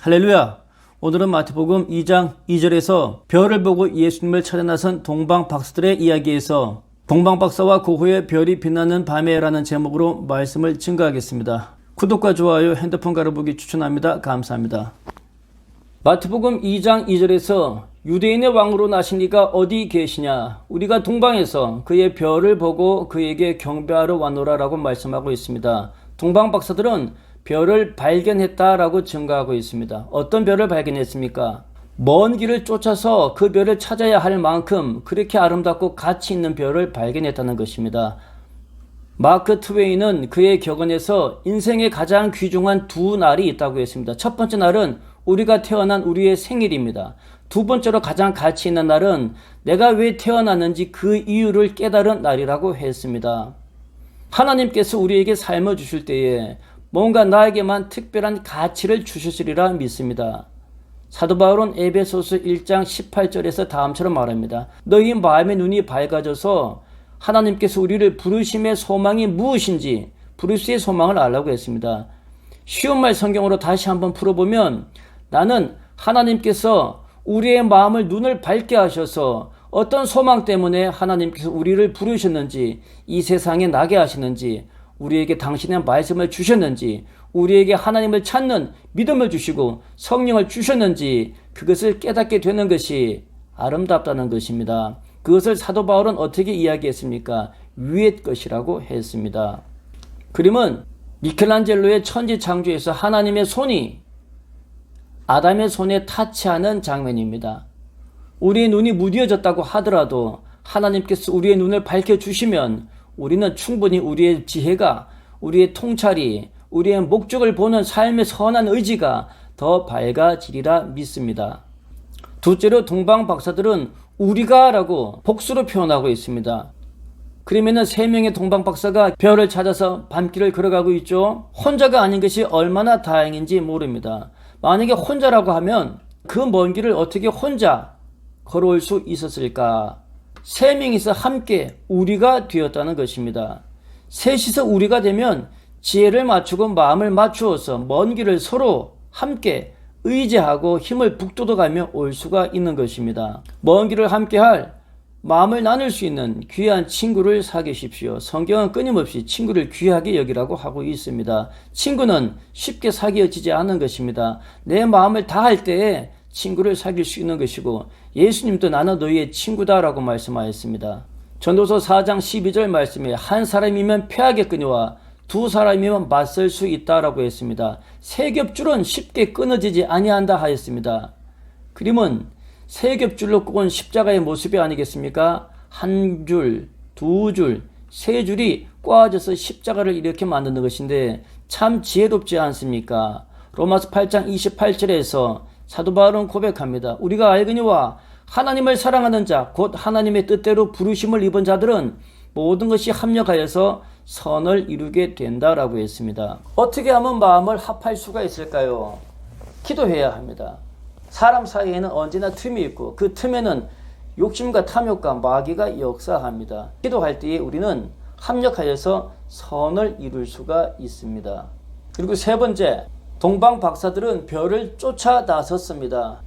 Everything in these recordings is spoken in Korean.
할렐루야! 오늘은 마태복음 2장 2절에서 별을 보고 예수님을 찾아 나선 동방박사들의 이야기에서 동방박사와 그 후에 별이 빛나는 밤에라는 제목으로 말씀을 증거하겠습니다. 구독과 좋아요, 핸드폰 가로보기 추천합니다. 감사합니다. 마태복음 2장 2절에서 유대인의 왕으로 나신 이가 어디 계시냐? 우리가 동방에서 그의 별을 보고 그에게 경배하러 왔노라 라고 말씀하고 있습니다. 동방박사들은 별을 발견했다라고 증거하고 있습니다. 어떤 별을 발견했습니까? 먼 길을 쫓아서 그 별을 찾아야 할 만큼 그렇게 아름답고 가치 있는 별을 발견했다는 것입니다. 마크 트웨이는 그의 격언에서 인생에 가장 귀중한 두 날이 있다고 했습니다. 첫 번째 날은 우리가 태어난 우리의 생일입니다. 두 번째로 가장 가치 있는 날은 내가 왜 태어났는지 그 이유를 깨달은 날이라고 했습니다. 하나님께서 우리에게 삶을 주실 때에 뭔가 나에게만 특별한 가치를 주셨으리라 믿습니다. 사도 바울은 에베소서 1장 18절에서 다음처럼 말합니다. 너희 마음의 눈이 밝아져서 하나님께서 우리를 부르심의 소망이 무엇인지 부르시의 소망을 알라고 했습니다. 쉬운 말 성경으로 다시 한번 풀어보면 나는 하나님께서 우리의 마음을 눈을 밝게 하셔서 어떤 소망 때문에 하나님께서 우리를 부르셨는지 이 세상에 나게 하시는지 우리에게 당신의 말씀을 주셨는지 우리에게 하나님을 찾는 믿음을 주시고 성령을 주셨는지 그것을 깨닫게 되는 것이 아름답다는 것입니다. 그것을 사도 바울은 어떻게 이야기했습니까? 위의 것이라고 했습니다. 그림은 미켈란젤로의 천지창조에서 하나님의 손이 아담의 손에 타치하는 장면입니다. 우리의 눈이 무뎌졌다고 하더라도 하나님께서 우리의 눈을 밝혀주시면 우리는 충분히 우리의 지혜가, 우리의 통찰이, 우리의 목적을 보는 삶의 선한 의지가 더 밝아지리라 믿습니다. 둘째로 동방박사들은 우리가 라고 복수로 표현하고 있습니다. 그러면은 세 명의 동방박사가 별을 찾아서 밤길을 걸어가고 있죠. 혼자가 아닌 것이 얼마나 다행인지 모릅니다. 만약에 혼자라고 하면 그 먼 길을 어떻게 혼자 걸어올 수 있었을까? 세 명이서 함께 우리가 되었다는 것입니다. 셋이서 우리가 되면 지혜를 맞추고 마음을 맞추어서 먼 길을 서로 함께 의지하고 힘을 북돋아가며 올 수가 있는 것입니다. 먼 길을 함께할 마음을 나눌 수 있는 귀한 친구를 사귀십시오. 성경은 끊임없이 친구를 귀하게 여기라고 하고 있습니다. 친구는 쉽게 사귀어지지 않는 것입니다. 내 마음을 다할 때에 친구를 사귈 수 있는 것이고 예수님도 나는 너희의 친구다라고 말씀하였습니다. 전도서 4장 12절 말씀에 한 사람이면 패하겠거니와 두 사람이면 맞설 수 있다라고 했습니다. 세 겹줄은 쉽게 끊어지지 아니한다 하였습니다. 그림은 세 겹줄로 꽂은 십자가의 모습이 아니겠습니까? 한 줄, 두 줄, 세 줄이 꽈져서 십자가를 이렇게 만드는 것인데 참 지혜롭지 않습니까? 로마서 8장 28절에서 사도 바울은 고백합니다. 우리가 알거니와 하나님을 사랑하는 자, 곧 하나님의 뜻대로 부르심을 입은 자들은 모든 것이 합력하여서 선을 이루게 된다라고 했습니다. 어떻게 하면 마음을 합할 수가 있을까요? 기도해야 합니다. 사람 사이에는 언제나 틈이 있고 그 틈에는 욕심과 탐욕과 마귀가 역사합니다. 기도할 때에 우리는 합력하여서 선을 이룰 수가 있습니다. 그리고 세 번째, 동방박사들은 별을 쫓아 나섰습니다.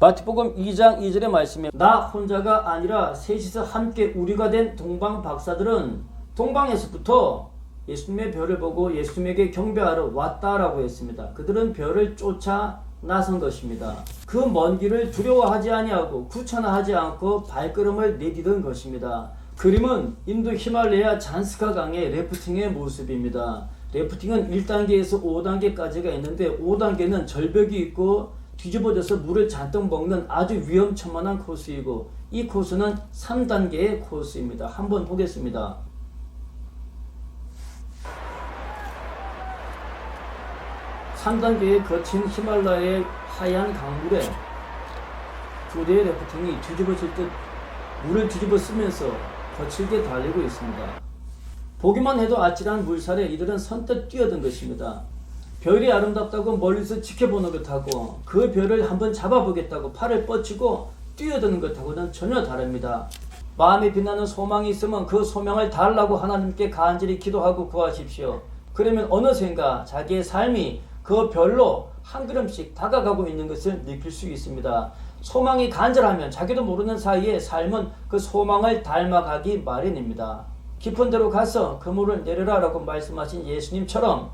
마태복음 2장 2절의 말씀에 나 혼자가 아니라 셋이서 함께 우리가 된 동방박사들은 동방에서부터 예수님의 별을 보고 예수님에게 경배하러 왔다라고 했습니다. 그들은 별을 쫓아 나선 것입니다. 그 먼 길을 두려워하지 아니하고 구차나하지 않고 발걸음을 내디딘 것입니다. 그림은 인도 히말라야 잔스카 강의 래프팅의 모습입니다. 래프팅은 1단계에서 5단계까지가 있는데 5단계는 절벽이 있고 뒤집어져서 물을 잔뜩 먹는 아주 위험천만한 코스이고 이 코스는 3단계의 코스입니다. 한번 보겠습니다. (3단계의) 거친 히말라야의 하얀 강물에 두 대의 래프팅이 뒤집어질 듯 물을 뒤집어 쓰면서 거칠게 달리고 있습니다. 보기만 해도 아찔한 물살에 이들은 선뜻 뛰어든 것입니다. 별이 아름답다고 멀리서 지켜보는 것하고 그 별을 한번 잡아보겠다고 팔을 뻗치고 뛰어드는 것하고는 전혀 다릅니다. 마음에 빛나는 소망이 있으면 그 소망을 달라고 하나님께 간절히 기도하고 구하십시오. 그러면 어느샌가 자기의 삶이 그 별로 한 걸음씩 다가가고 있는 것을 느낄 수 있습니다. 소망이 간절하면 자기도 모르는 사이에 삶은 그 소망을 닮아가기 마련입니다. 깊은 데로 가서 그물을 내려라 라고 말씀하신 예수님처럼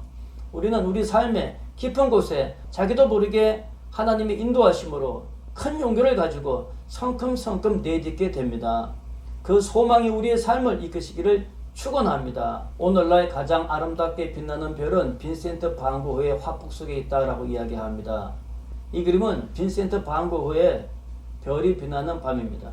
우리는 우리 삶의 깊은 곳에 자기도 모르게 하나님의 인도하심으로 큰 용기를 가지고 성큼성큼 내딛게 됩니다. 그 소망이 우리의 삶을 이끄시기를 축원합니다. 오늘날 가장 아름답게 빛나는 별은 빈센트 반 고흐의 화폭 속에 있다라고 이야기합니다. 이 그림은 빈센트 반 고흐의 별이 빛나는 밤입니다.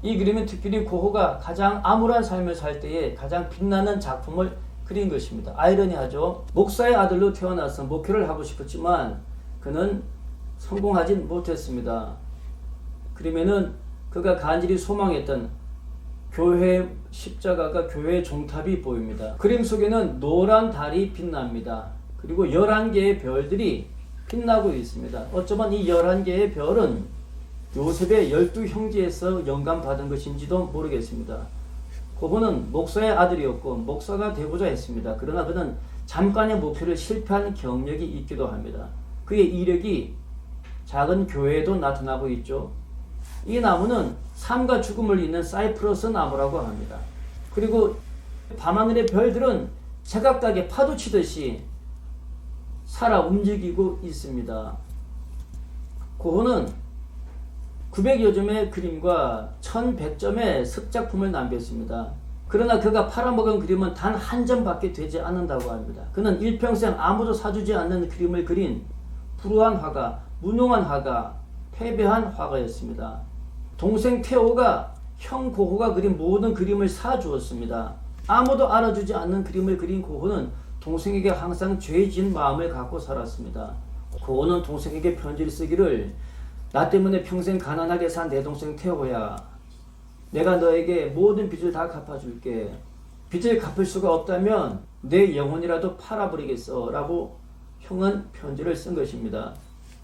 이 그림은 특별히 고흐가 가장 암울한 삶을 살 때에 가장 빛나는 작품을 그린 것입니다. 아이러니하죠. 목사의 아들로 태어나서 목회를 하고 싶었지만 그는 성공하진 못했습니다. 그림에는 그가 간절히 소망했던 교회 십자가가 교회의 종탑이 보입니다. 그림 속에는 노란 달이 빛납니다. 그리고 11개의 별들이 빛나고 있습니다. 어쩌면 이 11개의 별은 요셉의 12형제에서 영감받은 것인지도 모르겠습니다. 고흐는 목사의 아들이었고 목사가 되고자 했습니다. 그러나 그는 잠깐의 목표를 실패한 경력이 있기도 합니다. 그의 이력이 작은 교회에도 나타나고 있죠. 이 나무는 삶과 죽음을 잇는 사이프러스 나무라고 합니다. 그리고 밤하늘의 별들은 제각각의 파도치듯이 살아 움직이고 있습니다. 고흐는 900여 점의 그림과 1100점의 습작품을 남겼습니다. 그러나 그가 팔아먹은 그림은 단 한 점밖에 되지 않는다고 합니다. 그는 일평생 아무도 사주지 않는 그림을 그린 불우한 화가, 무능한 화가, 패배한 화가였습니다. 동생 태호가 형 고흐가 그린 모든 그림을 사주었습니다. 아무도 알아주지 않는 그림을 그린 고흐는 동생에게 항상 죄진 마음을 갖고 살았습니다. 고흐는 동생에게 편지를 쓰기를 나 때문에 평생 가난하게 산 내 동생 태호야. 내가 너에게 모든 빚을 다 갚아줄게. 빚을 갚을 수가 없다면 내 영혼이라도 팔아버리겠어 라고 형은 편지를 쓴 것입니다.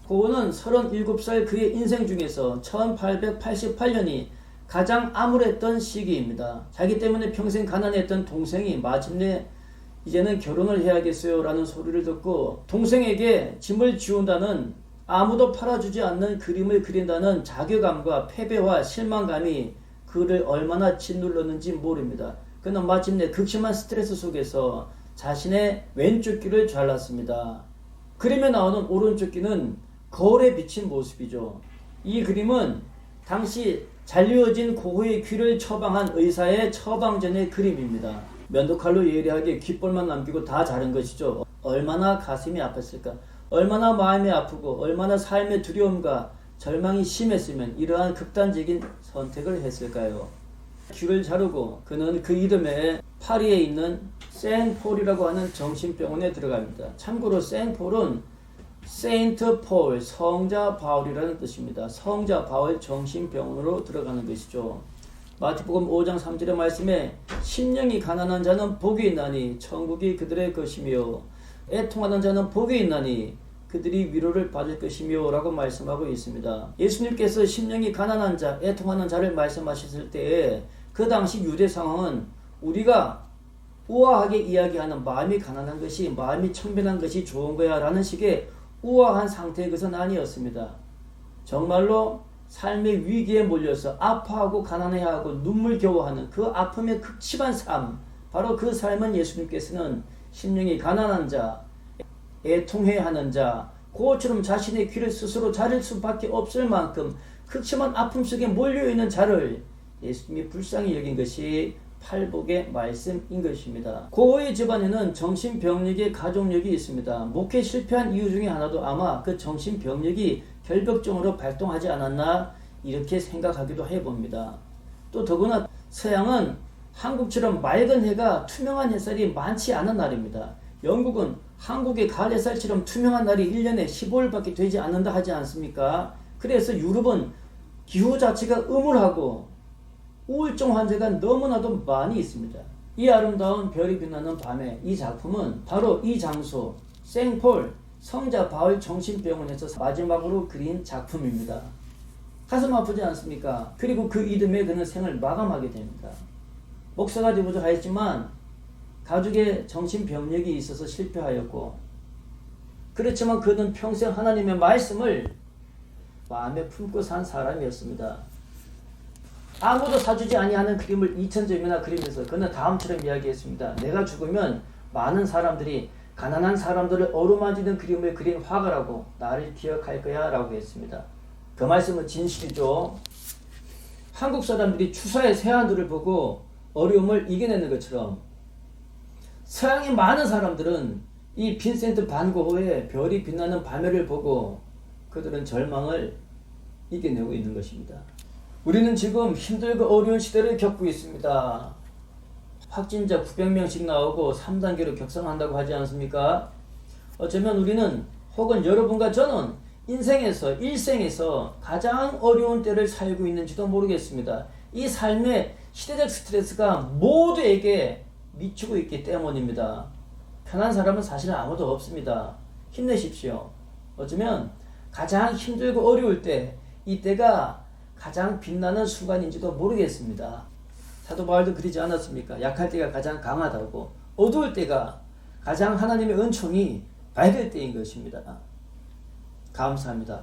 고흐는 37살 그의 인생 중에서 1888년이 가장 암울했던 시기입니다. 자기 때문에 평생 가난했던 동생이 마침내 이제는 결혼을 해야겠어요 라는 소리를 듣고 동생에게 짐을 지운다는 아무도 팔아주지 않는 그림을 그린다는 자괴감과 패배와 실망감이 그를 얼마나 짓눌렀는지 모릅니다. 그는 마침내 극심한 스트레스 속에서 자신의 왼쪽 귀를 잘랐습니다. 그림에 나오는 오른쪽 귀는 거울에 비친 모습이죠. 이 그림은 당시 잘리어진 고흐의 귀를 처방한 의사의 처방 전의 그림입니다. 면도칼로 예리하게 귓볼만 남기고 다 자른 것이죠. 얼마나 가슴이 아팠을까? 얼마나 마음이 아프고 얼마나 삶의 두려움과 절망이 심했으면 이러한 극단적인 선택을 했을까요? 귀를 자르고 그는 그 이듬해 파리에 있는 생폴이라고 하는 정신병원에 들어갑니다. 참고로 생폴은 세인트 폴, 성자 바울이라는 뜻입니다. 성자 바울 정신병원으로 들어가는 것이죠. 마태복음 5장 3절의 말씀에 심령이 가난한 자는 복이 있나니 천국이 그들의 것이며 애통하는 자는 복이 있나니 그들이 위로를 받을 것이며 라고 말씀하고 있습니다. 예수님께서 심령이 가난한 자, 애통하는 자를 말씀하셨을 때에 그 당시 유대 상황은 우리가 우아하게 이야기하는 마음이 가난한 것이, 마음이 청변한 것이 좋은 거야 라는 식의 우아한 상태의 것은 아니었습니다. 정말로 삶의 위기에 몰려서 아파하고 가난해하고 눈물겨워하는 그 아픔의 극심한 삶, 바로 그 삶은 예수님께서는 심령이 가난한 자, 애통해하는 자, 고처럼 자신의 귀를 스스로 자를 수밖에 없을 만큼 극심한 아픔 속에 몰려있는 자를 예수님이 불쌍히 여긴 것이 팔복의 말씀인 것입니다. 고흐의 집안에는 정신병력의 가족력이 있습니다. 목회 실패한 이유 중에 하나도 아마 그 정신병력이 결벽증으로 발동하지 않았나 이렇게 생각하기도 해봅니다. 또 더구나 서양은 한국처럼 맑은 해가 투명한 햇살이 많지 않은 나라입니다. 영국은 한국의 가을 햇살처럼 투명한 날이 1년에 15일밖에 되지 않는다 하지 않습니까? 그래서 유럽은 기후 자체가 음울하고 우울증 환자가 너무나도 많이 있습니다. 이 아름다운 별이 빛나는 밤에 이 작품은 바로 이 장소 생폴 성자 바울 정신병원에서 마지막으로 그린 작품입니다. 가슴 아프지 않습니까? 그리고 그 이듬해 그는 생을 마감하게 됩니다. 목사가 되고자 했지만 가족의 정신병력이 있어서 실패하였고 그렇지만 그는 평생 하나님의 말씀을 마음에 품고 산 사람이었습니다. 아무도 사주지 아니하는 그림을 2000점이나 그리면서 그는 다음처럼 이야기했습니다. 내가 죽으면 많은 사람들이 가난한 사람들을 어루만지는 그림을 그린 화가라고 나를 기억할 거야 라고 했습니다. 그 말씀은 진실이죠. 한국 사람들이 추사의 세안들을 보고 어려움을 이겨내는 것처럼 서양의 많은 사람들은 이 빈센트 반 고흐의 별이 빛나는 밤에를 보고 그들은 절망을 이겨내고 있는 것입니다. 우리는 지금 힘들고 어려운 시대를 겪고 있습니다. 확진자 900명씩 나오고 3단계로 격상한다고 하지 않습니까? 어쩌면 우리는 혹은 여러분과 저는 인생에서 일생에서 가장 어려운 때를 살고 있는지도 모르겠습니다. 이 삶의 시대적 스트레스가 모두에게 미치고 있기 때문입니다. 편한 사람은 사실 아무도 없습니다. 힘내십시오. 어쩌면 가장 힘들고 어려울 때 이때가 가장 빛나는 순간인지도 모르겠습니다. 사도 바울도 그러지 않았습니까? 약할 때가 가장 강하다고. 어두울 때가 가장 하나님의 은총이 밝을 때인 것입니다. 감사합니다.